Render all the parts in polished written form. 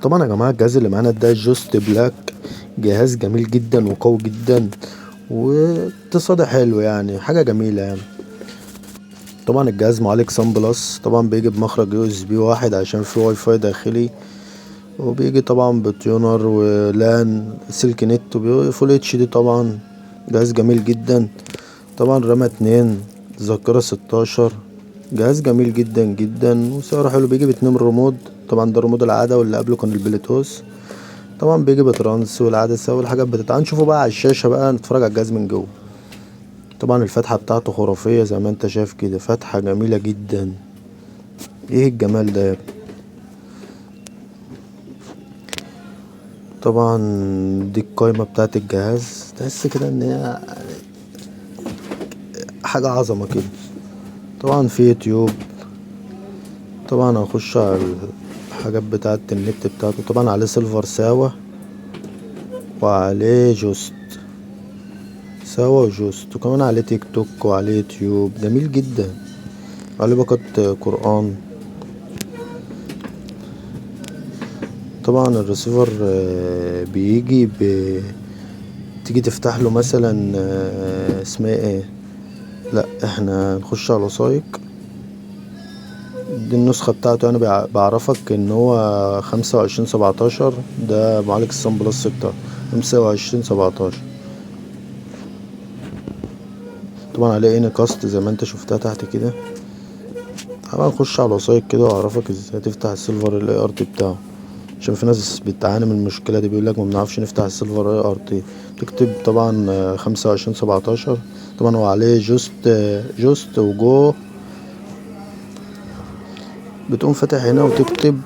طبعا يا جماعة الجهاز اللي معانا ده جوست بلاك، جهاز جميل جدا وقوي جدا واقتصادي حلو، يعني حاجة جميلة يعني. طبعا الجهاز معالج سان بلس، طبعا بيجي بمخرج يو اس بي واحد عشان فيه واي فاي داخلي، وبيجي طبعا بتيونر ولان سلك نت فول اتش دي. طبعا جهاز جميل جدا. طبعا رامة 2، ذاكرة 16. جهاز جميل جدا جدا وسعره حلو. بيجي باتنين ريموت، طبعا ده ريموت العادة واللي قبله كان البلوتوث. طبعا بيجي بترانس والعدسة والحاجات تعال نشوفه بقى على الشاشة بقى، نتفرج على الجهاز من جوه. طبعا الفتحة بتاعته خرافية زي ما انت شايف كده، فتحة جميلة جدا. ايه الجمال ده يا ابني. طبعا دي القايمة بتاعت الجهاز، تحس كده ان هي حاجة عظمة كده. طبعا في يوتيوب. طبعا هنخش على الحاجات بتاعت النت بتاعته. طبعا عليه سيلفر ساوة، وعليه جوست ساوة وجوست، وكمان عليه تيك توك وعليه يوتيوب جميل جدا، وعليه باقة قرآن. طبعا الريسيفر بيجي تيجي تفتح له مثلا اسمها ايه، لا احنا نخش على وثائق. دي النسخة بتاعته، يعني بعرفك ان هو 2517، ده معالج السان بلس بتاعه 2517. طبعا عليه ان كاست زي ما انت شفتها تحت كده. طبعا نخش على الوثائق كده واعرفك ازاي تفتح السيلفر الاي ار تي بتاعه، عشان في ناس بتعاني من المشكلة دي، بيقولك ما بنعرفش نفتح السيلفر اي ار تي. تكتب طبعا 2517. طبعا هو عليه جوست وجو. بتقوم فاتح هنا وتكتب،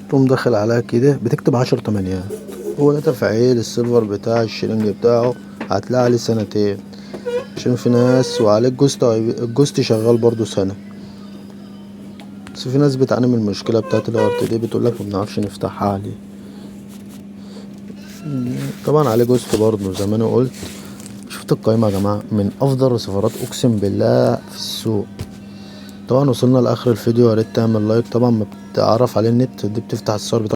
تقوم داخل عليها كده، بتكتب 10 تمانيات. هو ده تفعيل السيلفر بتاع الشرنج بتاعه. هتلاقي عليه سنتين، عشان في ناس، وعليه الجوست شغال برضو سنة. بس في ناس بتعاني من المشكلة بتاعت الارت دي، بتقولك ما بنعرفش نفتحها عليه. طبعا عليه جوست برضو زي ما انا قلت. شفت القايمة يا جماعة، من افضل الرسيفرات اقسم بالله في السوق. طبعا وصلنا لاخر الفيديو، ياريت تعمل لايك. طبعا ما بتعرف عليه النت دي، بتفتح الصور